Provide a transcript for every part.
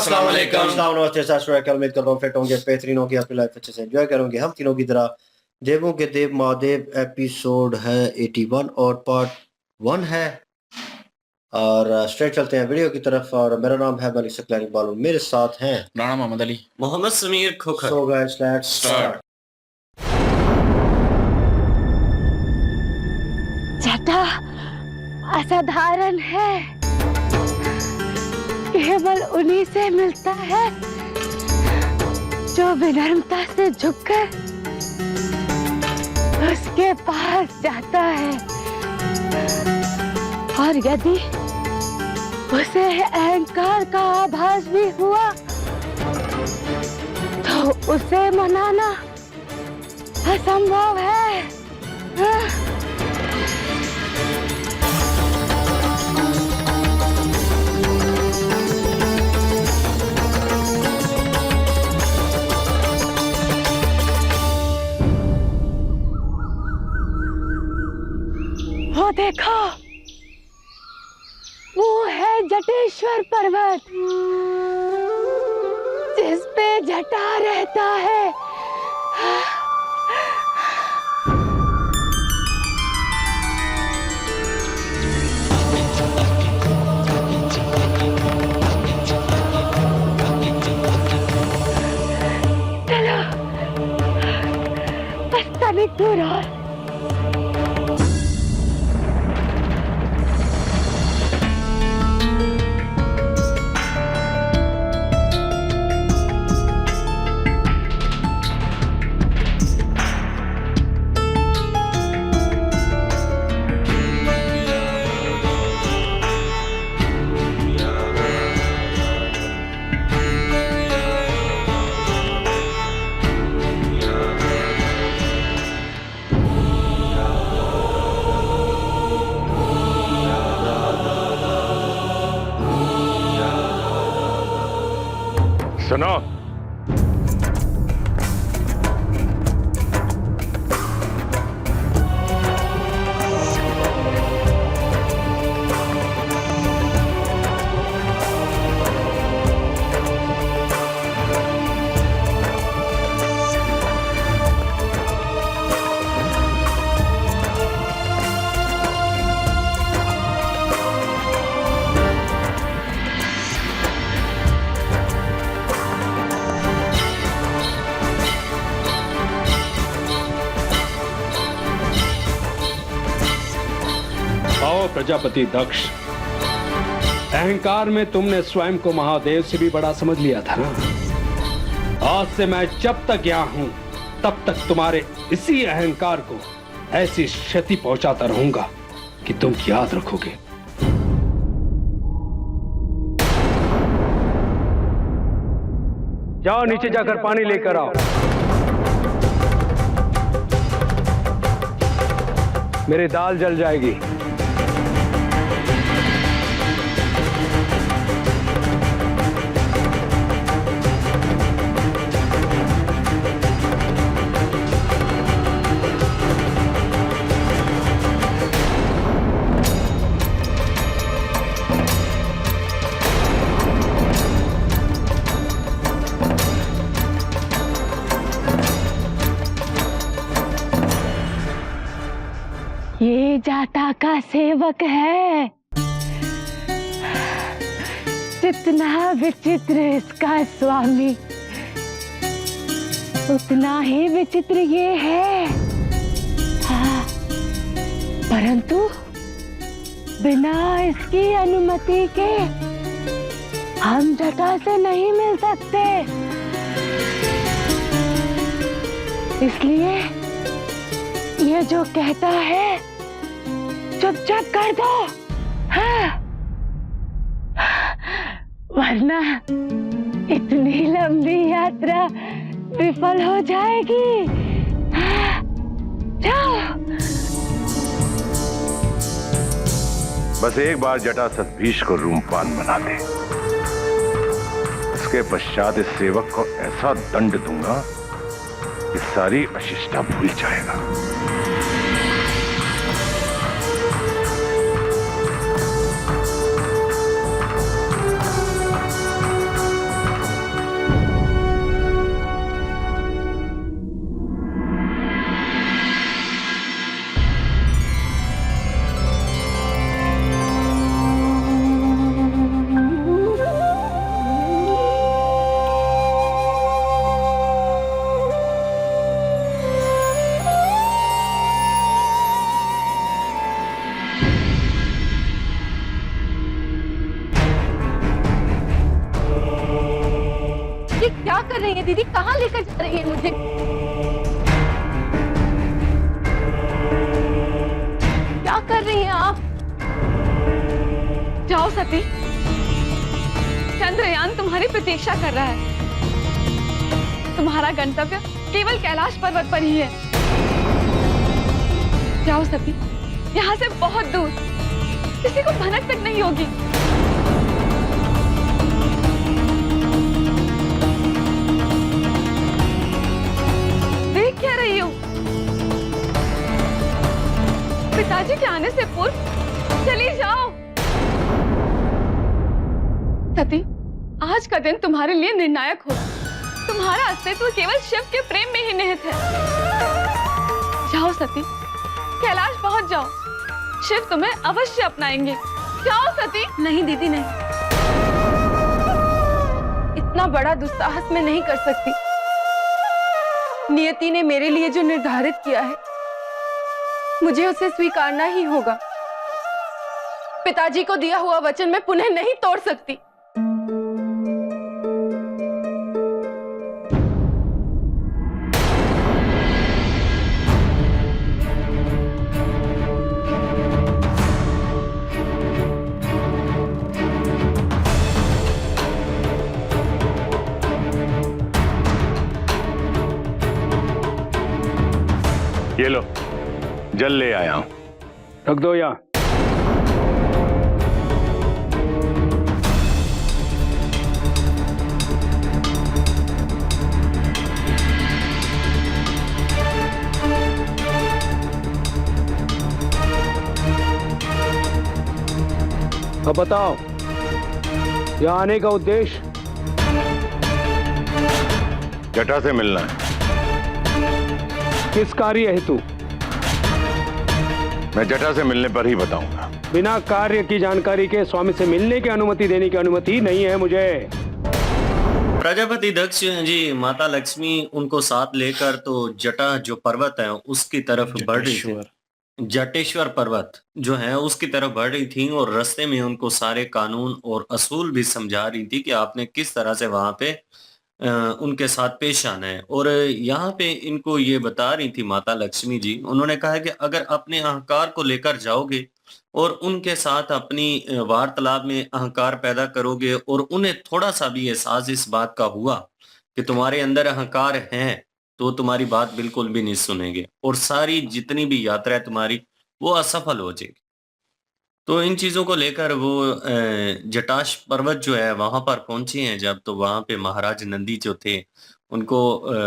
अस्सलाम वालेकुम। नमस्ते साथ कल उम्मीद कर रहा हूँ फिट होंगे, बेहतरीन होंगे, अपनी लाइफ अच्छे से एंजॉय करोगे। हम तीनों की तरह देवों के देव महादेव एपिसोड है 81 और पार्ट 1 है। और स्ट्रेट चलते हैं वीडियो की तरफ। और मेरा नाम है मलिक सकलानी बालू, मेरे साथ हैं Rana Mohammad Ali, Mohammad Sameer Khokhar. So guys let's start. जटा असाधारण है, केवल उन्हीं से मिलता है जो विनम्रता से झुककर उसके पास जाता है। और यदि उसे अहंकार का आभास भी हुआ तो उसे मनाना असंभव है। वो देखो, वो है जटेश्वर पर्वत, जिस पे जटा रहता है। चलो बस तनिक दूर और। सुनो, प्रजापति दक्ष, अहंकार में तुमने स्वयं को महादेव से भी बड़ा समझ लिया था ना। आज से मैं जब तक यहाँ हूं तब तक तुम्हारे इसी अहंकार को ऐसी क्षति पहुंचाता रहूंगा कि तुम याद रखोगे। जाओ नीचे जाकर पानी लेकर आओ। मेरी दाल जल जाएगी। ये जाटा का सेवक है। जितना विचित्र इसका स्वामी, उतना ही विचित्र ये है। हाँ, परंतु बिना इसकी अनुमति के हम जटा से नहीं मिल सकते। इसलिए ये जो कहता है चुपचाप कर दो, हाँ? वरना इतनी लंबी यात्रा विफल हो जाएगी। हाँ? जाओ। बस एक बार जटासत भीष को रूमपान बना दे, उसके पश्चात इस सेवक को ऐसा दंड दूंगा कि सारी अशिष्टा भूल जाएगा। लेकर जा रही है मुझे? क्या कर रही हैं आप? जाओ सती, चंद्रयान तुम्हारी प्रतीक्षा कर रहा है। तुम्हारा गंतव्य केवल कैलाश पर्वत पर ही है। जाओ सती, यहाँ से बहुत दूर, किसी को भनक तक नहीं होगी। देख क्या रही हो? पिताजी के आने से पूर्व चली जाओ। सती, आज का दिन तुम्हारे लिए निर्णायक होगा। तुम्हारा अस्तित्व केवल शिव के प्रेम में ही निहित है। जाओ सती, कैलाश पहुंच जाओ। शिव तुम्हें अवश्य अपनाएंगे। जाओ सती। नहीं दीदी, नहीं, इतना बड़ा दुस्साहस मैं नहीं कर सकती। नियति ने मेरे लिए जो निर्धारित किया है, मुझे उसे स्वीकारना ही होगा। पिताजी को दिया हुआ वचन मैं पुनः नहीं तोड़ सकती। ये लो, जल ले आया हूं। रख दो यहाँ। अब बताओ, यहाँ आने का उद्देश्य? जटा से मिलना है। किस कार्य हेतु? मैं जटा से मिलने पर ही बताऊंगा। बिना कार्य की जानकारी के स्वामी से मिलने की अनुमति देने की अनुमति नहीं है मुझे। प्रजापति दक्ष जी, माता लक्ष्मी उनको साथ लेकर तो जटा जो पर्वत है उसकी तरफ बढ़ रही थी। जटेश्वर पर्वत जो है उसकी तरफ बढ़ रही थी और रास्ते में उनको सारे कानून और असूल भी समझा रही थी कि आपने किस तरह से वहां पे उनके साथ पेश आना है। और यहाँ पे इनको ये बता रही थी माता लक्ष्मी जी, उन्होंने कहा कि अगर अपने अहंकार को लेकर जाओगे और उनके साथ अपनी वार्तालाप में अहंकार पैदा करोगे और उन्हें थोड़ा सा भी एहसास इस बात का हुआ कि तुम्हारे अंदर अहंकार है, तो तुम्हारी बात बिल्कुल भी नहीं सुनेंगे और सारी जितनी भी यात्रा है तुम्हारी वो असफल हो जाएगी। तो इन चीजों को लेकर वो जटाश पर्वत जो है वहां पर पहुंचे हैं जब, तो वहां पे महाराज नंदी जो थे उनको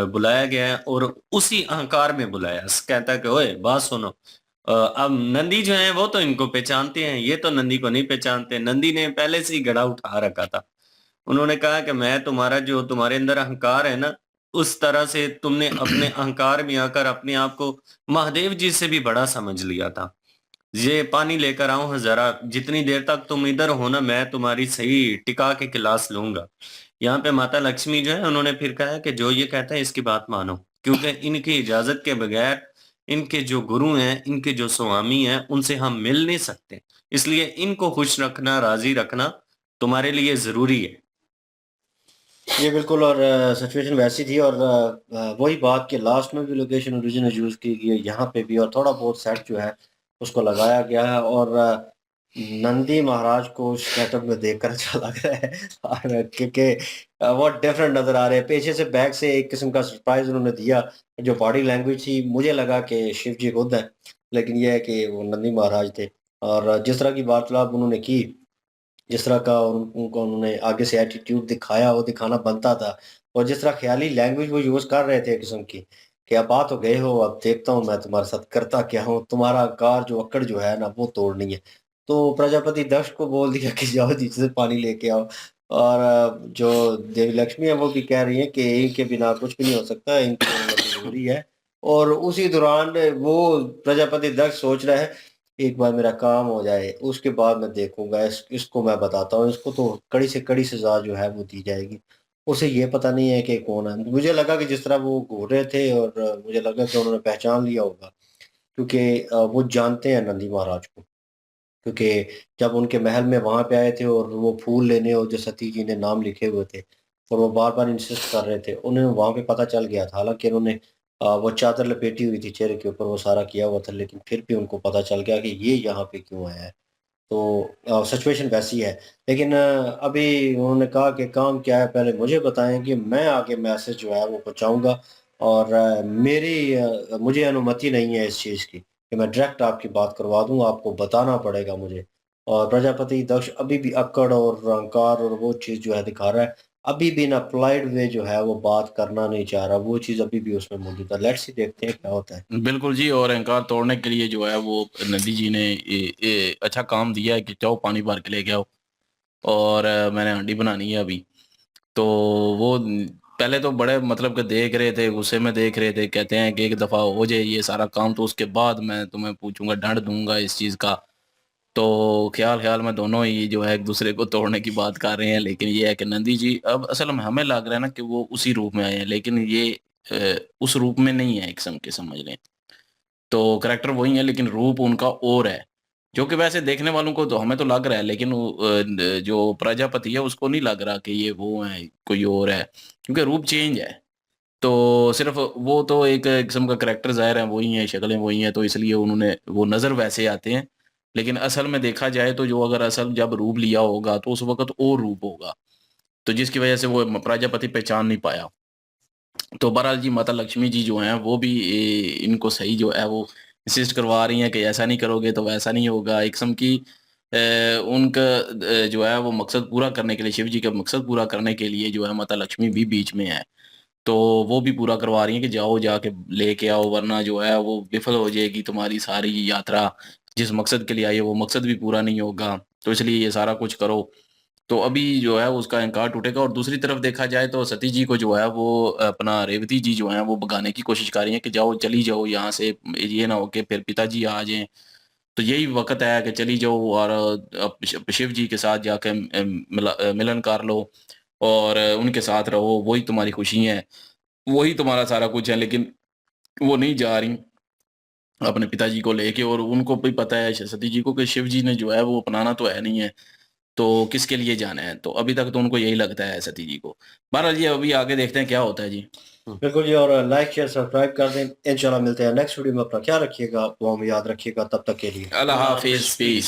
बुलाया गया है और उसी अहंकार में बुलाया। कहता है कि ओए बात सुनो। अब नंदी जो है वो तो इनको पहचानते हैं, ये तो नंदी को नहीं पहचानते। नंदी ने पहले से ही घड़ा उठा रखा था। उन्होंने कहा कि मैं तुम्हारा जो तुम्हारे अंदर अहंकार है ना, उस तरह से तुमने अपने अहंकार में आकर अपने आप को महादेव जी से भी बड़ा समझ लिया था। ये पानी लेकर आऊं जरा, जितनी देर तक तुम इधर हो ना मैं तुम्हारी सही टिका के क्लास लूंगा। यहाँ पे माता लक्ष्मी जो है उन्होंने फिर कहा कि जो ये कहता है इसकी बात मानो, क्योंकि इनकी इजाजत के बगैर इनके जो गुरु हैं, इनके जो स्वामी हैं, उनसे हम मिल नहीं सकते। इसलिए इनको खुश रखना, राजी रखना तुम्हारे लिए जरूरी है। ये बिल्कुल, और सिचुएशन वैसी थी और वही बात के लास्ट में भी लोकेशन ओरिजिनल यूज की गई है, यहाँ पे भी, और थोड़ा बहुत सेट जो है उसको लगाया गया है। और नंदी महाराज को उस सेटअप में देखकर अच्छा लग रहा है और क्योंकि वो डिफरेंट नजर आ रहे हैं। पीछे से बैक से एक किस्म का सरप्राइज उन्होंने दिया। जो बॉडी लैंग्वेज थी मुझे लगा कि शिव जी खुद है, लेकिन यह है कि वो नंदी महाराज थे। और जिस तरह की वार्तालाप उन्होंने की, जिस तरह का उनको उन्होंने आगे से एटीट्यूड दिखाया, वो दिखाना बनता था। और जिस तरह ख्याली लैंग्वेज वो यूज़ कर रहे थे किस्म की कि अब आ तो गए हो, अब देखता हूँ मैं तुम्हारे साथ करता क्या हूँ, तुम्हारा कार जो अकड़ जो है ना वो तोड़नी है। तो प्रजापति दक्ष को बोल दिया कि जाओ नीचे से पानी लेके आओ। और जो देवी लक्ष्मी है वो भी कह रही है कि इनके बिना कुछ भी नहीं हो सकता, इनकी अनुमति जरूरी है। और उसी दौरान वो प्रजापति दक्ष सोच रहा है एक बार मेरा काम हो जाए उसके बाद मैं देखूंगा, इसको मैं बताता हूँ, इसको तो कड़ी से कड़ी सजा जो है वो दी जाएगी। उसे ये पता नहीं है कि कौन है। मुझे लगा कि जिस तरह वो घूर रहे थे और मुझे लगा कि उन्होंने पहचान लिया होगा, क्योंकि वो जानते हैं नंदी महाराज को। क्योंकि जब उनके महल में वहां पे आए थे और वो फूल लेने और जो सती जी ने नाम लिखे हुए थे, और वो बार बार इंसिस्ट कर रहे थे। उन्हें वहाँ पे पता चल गया था, हालांकि उन्होंने वो चादर लपेटी हुई थी चेहरे के ऊपर, वो सारा किया हुआ था, लेकिन फिर भी उनको पता चल गया कि ये यहाँ पे क्यों आया है। तो सिचुएशन वैसी है। लेकिन अभी उन्होंने कहा कि काम क्या है पहले मुझे बताएं, कि मैं आगे मैसेज जो है वो पहुँचाऊँगा। और मुझे अनुमति नहीं है इस चीज़ की कि मैं डायरेक्ट आपकी बात करवा दूँ, आपको बताना पड़ेगा मुझे। और प्रजापति दक्ष अभी भी अक्कड़ और अहंकार और वो चीज़ जो है दिखा रहा है। अभी भी इन अप्लाइड वे जो है वो बात करना नहीं चाह रहा, वो चीज़ अभी भी उसमें मौजूद है। लेट्स सी, देखते हैं क्या होता है। बिल्कुल जी, और अहंकार तोड़ने के लिए जो है वो नंदी जी ने अच्छा काम दिया है कि जाओ पानी भर के लेके आओ, और मैंने हांडी बनानी है अभी। तो वो पहले तो बड़े मतलब कि देख रहे थे, गुस्से में देख रहे थे, कहते हैं कि एक दफ़ा हो जाए ये सारा काम तो उसके बाद मैं तुम्हें पूछूंगा, दंड दूंगा इस चीज़ का। तो ख्याल ख्याल में दोनों ही जो है एक दूसरे को तोड़ने की बात कर रहे हैं, लेकिन ये है कि नंदी जी अब असल में हमें लग रहा है ना कि वो उसी रूप में आए हैं, लेकिन ये उस रूप में नहीं है, एक किस्म के समझ लें। तो करैक्टर वही है लेकिन रूप उनका और है, जो कि वैसे देखने वालों को तो हमें तो लग रहा है, लेकिन जो प्रजापति है उसको नहीं लग रहा कि ये वो है, कोई और है, क्योंकि रूप चेंज है। तो सिर्फ वो तो एक किस्म का करैक्टर ज़ाहिर है वही है, शक्लें वही हैं, तो इसलिए उन्होंने वो नज़र वैसे आते हैं। लेकिन असल में देखा जाए तो जो अगर असल जब रूप लिया होगा तो उस वक़्त और रूप होगा, तो जिसकी वज़ह से वो प्रजापति पहचान नहीं पाया। तो बहरहाल जी माता लक्ष्मी जी जो हैं वो भी इनको सही जो है वो इंसिस्ट करवा रही हैं कि ऐसा नहीं करोगे तो वैसा नहीं होगा। एक किस्म की उनका जो है वो मकसद पूरा करने के लिए, शिव जी का मकसद पूरा करने के लिए जो है माता लक्ष्मी भी बीच में है। तो वो भी पूरा करवा रही हैं कि जाओ जाके लेके आओ, वरना जो है वो विफल हो जाएगी तुम्हारी सारी यात्रा। जिस मकसद के लिए आई है वो मकसद भी पूरा नहीं होगा। तो इसलिए ये सारा कुछ करो। तो अभी जो है उसका अहंकार टूटेगा, और दूसरी तरफ देखा जाए तो सती जी को जो है वो अपना रेवती जी जो है वो भगाने की कोशिश कर रही हैं कि जाओ चली जाओ यहाँ से, ये ना हो कि फिर पिताजी आ जाएं। तो यही वक्त है कि चली जाओ और शिव जी के साथ जाके मिलन कर लो, और उनके साथ रहो, वही तुम्हारी खुशी है, वही तुम्हारा सारा कुछ है। लेकिन वो नहीं जा रही अपने पिताजी को लेके, और उनको भी पता है सती जी को कि शिव जी ने जो है वो अपनाना तो है नहीं है, तो किसके लिए जाना है। तो अभी तक तो उनको यही लगता है सती जी को। बहरहाल जी अभी आगे देखते हैं क्या होता है जी। बिल्कुल जी, और लाइक शेयर सब्सक्राइब कर दें। इंशाल्लाह मिलते हैं नेक्स्ट वीडियो में। अपना ख्याल रखिएगा, वो हम याद रखिएगा। तब तक के लिए अल्लाह हाफिज़, पीस।